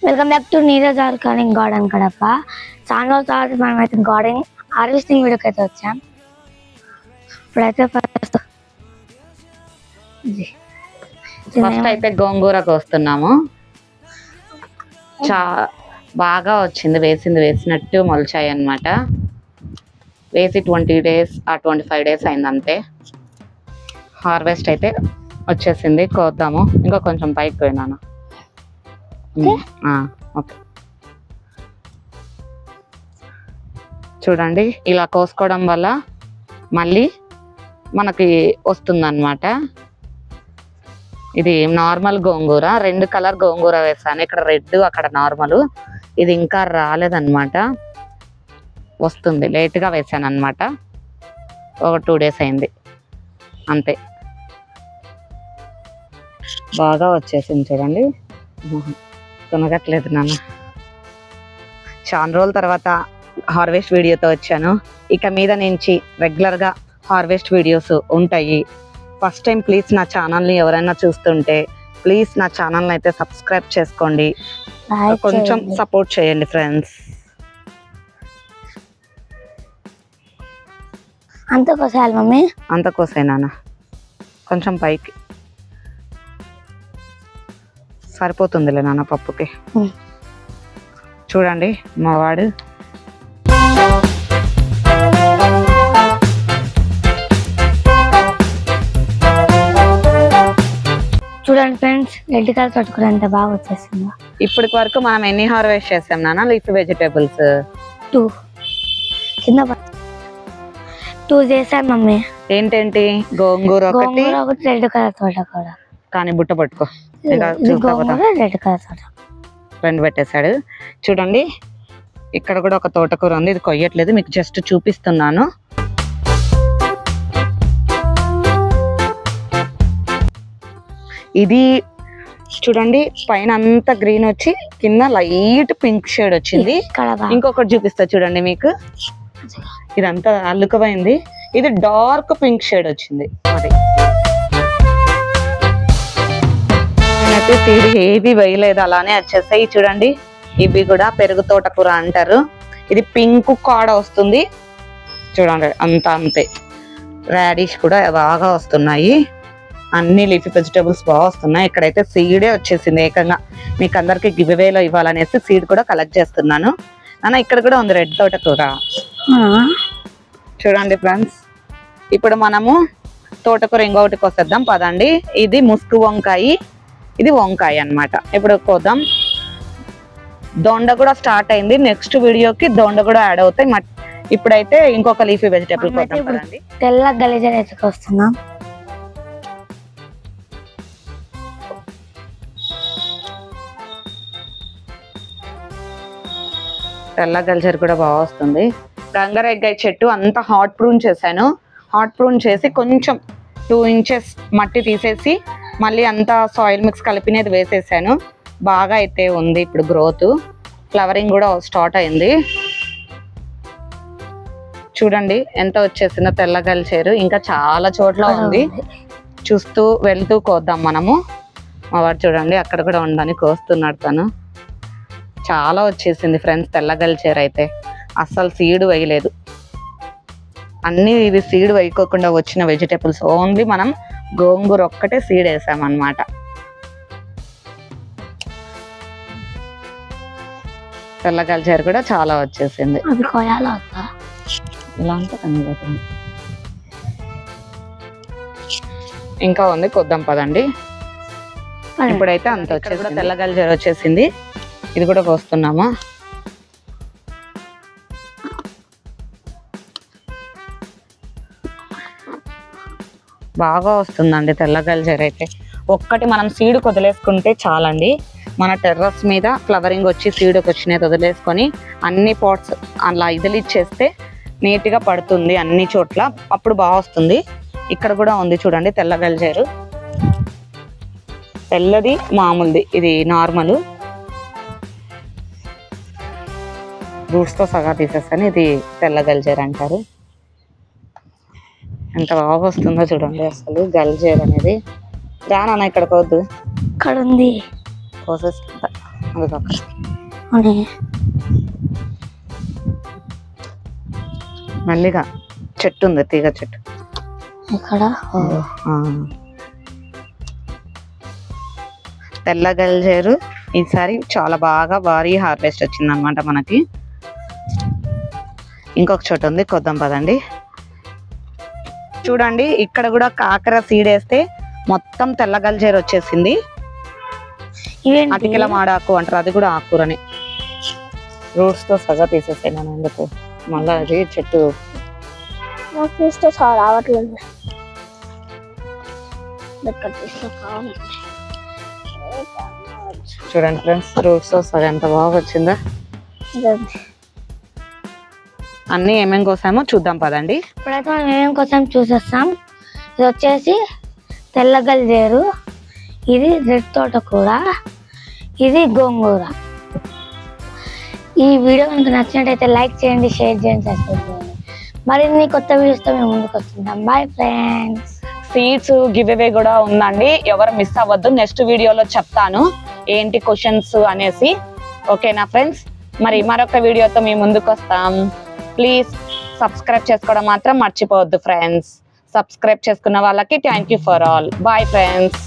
Welcome back to Neeraj organic garden Kadapa. చాలా రోజుల మనమైతే గార్డెన్ హార్వెస్టింగ్ వీడియోకి అయితే వచ్చాం. ఇప్పుడైతే ఫస్ట్ అయితే గోంగూరకు వస్తున్నాము. బాగా వచ్చింది, వేసినట్టు మొలిచాయి అన్నమాట. వేసి 20 days ఆ 25 days అయింది అంతే. హార్వెస్ట్ అయితే వచ్చేసింది. కోద్దాము. ఇంకా కొంచెం పైకి పోయినాను. ఓకే, చూడండి ఇలా కోసుకోవడం వల్ల మళ్ళీ మనకి వస్తుంది అన్నమాట. ఇది నార్మల్ గోంగూర, 2 కలర్ గోంగూర వేసాను. ఇక్కడ రెడ్, అక్కడ నార్మల్. ఇది ఇంకా రాలేదన్నమాట, వస్తుంది. లేట్గా వేసాను అన్నమాట. ఒక 2 days అయింది అంతే. బాగా వచ్చేసింది చూడండి. కొనగట్లేదు నాన్న. చాలా రోజుల తర్వాత హార్వెస్ట్ వీడియోతో వచ్చాను. ఇక మీద నుంచి రెగ్యులర్గా హార్వెస్ట్ వీడియోస్ ఉంటాయి. ఫస్ట్ టైం ప్లీజ్ నా ఛానల్ని ఎవరైనా చూస్తుంటే ప్లీజ్ నా ఛానల్ని అయితే సబ్స్క్రైబ్ చేసుకోండి. కొంచెం సపోర్ట్ చేయండి ఫ్రెండ్స్. అంత కోసేయాలి మమ్మీ? అంత కోసే నాన్న, కొంచెం పైకి సరిపోతుందిలే నాన్న పప్పుకి. చూడండి మా వాడు చూడండి ఫ్రెండ్స్, రెడ్ కలర్ తోటకూర ఎంత బాగా వచ్చేసింది. ఇప్పటికి వరకు మనం ఎన్ని హార్వెస్ట్ చేసాం నాన్న లీఫీ వెజిటేబుల్స్? 2 కింద 2 చేసాం మమ్మీ. ఏంటేంటి? గోంగూర ఒకటి, రెడ్ కలర్ తోటకూర. కానీ బుట్ట పట్టుకో, రెడ్ కలర్ తోట 2 పెట్టేశాడు. చూడండి ఇక్కడ కూడా ఒక తోటకూర ఉంది. ఇది కొయ్యట్లేదు, మీకు జస్ట్ చూపిస్తున్నాను. ఇది చూడండి, పైన అంతా గ్రీన్ వచ్చి కింద లైట్ పింక్ షేడ్ వచ్చింది. ఇంకొకటి చూపిస్తా చూడంండి మీకు. ఇదంతా అల్లుకపోయింది. ఇది డార్క్ పింక్ షేడ్ వచ్చింది. మరి నేనైతే సీడ్ ఏది వేయలేదు, అలానే వచ్చేసాయి. చూడండి ఇవి కూడా పెరుగు తోటకూర అంటారు. ఇది పింక్ కాడ వస్తుంది చూడండి, అంతే. రాడిష్ కూడా బాగా వస్తున్నాయి. అన్ని లీఫీ వెజిటేబుల్స్ బాగా వస్తున్నాయి. ఇక్కడైతే సీడే వచ్చేసింది ఏకంగా. మీకు అందరికి గివ్ అవేలో ఇవ్వాలనేసి సీడ్ కూడా కలెక్ట్ చేస్తున్నాను. అన్న ఇక్కడ కూడా ఉంది రెడ్ తోటకూర. చూడండి ఫ్రెండ్స్, ఇప్పుడు మనము తోటకూర ఇంకొకటి కోసేద్దాం పదండి. ఇది ముసుగు వంకాయ, ఇది వంకాయ అన్నమాట. ఇప్పుడు కోద్దాం. దొండ కూడా స్టార్ట్ అయింది. నెక్స్ట్ వీడియోకి దొండ కూడా యాడ్ అవుతాయి. ఇప్పుడైతే ఇంకొక లీఫీ వెజిటేబుల్ కోద్దాం పదండి. తెల్ల గలిజర్ ఎత్తుకొస్తున్నాం. తెల్ల గల్జర్ కూడా బాగా వస్తుంది. గంగరెగ్గాయ చెట్టు అంతా హాట్ ప్రూన్ చేశాను. హాట్ ప్రూన్ చేసి కొంచెం 2 inches మట్టి తీసేసి మళ్ళీ అంతా సాయిల్ మిక్స్ కలిపినది వేసేసాను. బాగా అయితే ఉంది ఇప్పుడు గ్రోత్. ఫ్లవరింగ్ కూడా స్టార్ట్ అయింది. చూడండి ఎంత వచ్చేసిందో తెల్ల గల్జర్. ఇంకా చాలా చోట్ల ఉంది, చూస్తూ వెళ్తూ కోద్దాం మనము. మా వాడు చూడండి అక్కడ కూడా ఉండని కోస్తున్నాడు తను. చాలా వచ్చేసింది ఫ్రెండ్స్ తెల్ల గల్జర్ అయితే. అస్సలు సీడ్ వేయలేదు, అన్ని ఇది సీడ్ వేయకోకుండా వచ్చిన వెజిటేబుల్స్. ఓన్లీ మనం గోంగూర ఒక్కటే సీడ్ వేసామన్నమాట. తెల్ల గల్జర్ కూడా చాలా వచ్చేసింది. ఇలా అంటే కనిపోతుంది. ఇంకా ఉంది, కొద్దాం పదండి. ఇప్పుడైతే అంత వచ్చేసి తెల్ల గల్జర్ వచ్చేసింది. ఇది కూడా కోస్తున్నామా. బాగా వస్తుందండి తెల్ల గల్జర్ అయితే. ఒక్కటి మనం సీడ్ వదిలేసుకుంటే చాలండి. మన టెర్రస్ మీద ఫ్లవరింగ్ వచ్చి సీడ్కి వచ్చినది వదిలేసుకొని అన్ని పాట్స్ అలా ఇదిలిచ్చేస్తే నీట్గా పడుతుంది అన్ని చోట్ల, అప్పుడు బాగా వస్తుంది. ఇక్కడ కూడా ఉంది చూడండి తెల్ల గల్జర్. తెల్లది మామూలుది, ఇది నార్మల్. రూట్స్తో సగా తీసేస్తాను. ఇది తెల్ల గల్జర్ అంటారు. ఎంత బాగా వస్తుందో చూడండి అసలు గల్జర్ అనేది. రానా ఇక్కడ కోద్దు, ఇక్కడ ఉంది కోసేస్తా. మళ్ళీగా చెట్టు ఉంది, తీగ చెట్టు ఇక్కడ. తెల్ల గల్జేరు ఈసారి చాలా బాగా భారీ హార్వెస్ట్ వచ్చింది అనమాట మనకి. ఇంకొక చోట ఉంది, కొద్దాం పదండి. చూడండి ఇక్కడ కూడా కాకర సీడ్ వేస్తే మొత్తం తెల్ల గల్జేరు వచ్చేసింది. అటికెల మాడాకు అంటారు, అది కూడా ఆకుకూరని. రూట్స్ తో సగా తీసేసాయి నేను ఎందుకు, మళ్ళీ అది చెట్టు రావట్లేదు. చూడండి ఫ్రెండ్స్, రూట్స్ తో సగా ఎంత బాగా వచ్చిందా. అన్ని ఏమేం కోసామో చూద్దాం పదండి. ఇప్పుడైతే మనం ఏమేమి కోసం చూసేస్తాం. ఇది వచ్చేసి తెల్ల గల్జేరు, ఇది రెడ్ తోటకూర, ఇది గోంగూర. ఈ వీడియో కనుక నచ్చినట్టయితే లైక్ చేయండి, షేర్ చేయండి, సబ్స్క్రైబ్ చేయండి. మరిన్ని కొత్త వీడియోస్తో మేము ముందుకు వస్తుంటాం. Bye friends. Seeds give away కూడా ఉందండి, ఎవరు మిస్ అవ్వద్దు. నెక్స్ట్ వీడియోలో చెప్తాను ఏంటి క్వశ్చన్స్ అనేసి. ఓకేనా ఫ్రెండ్స్, మరి మరొక వీడియోతో మేము ముందుకు వస్తాం. ప్లీజ్ సబ్స్క్రైబ్ చేసుకోవడం మాత్రం మర్చిపోవద్దు ఫ్రెండ్స్. సబ్స్క్రైబ్ చేసుకున్న వాళ్ళకి thank you for all. Bye friends.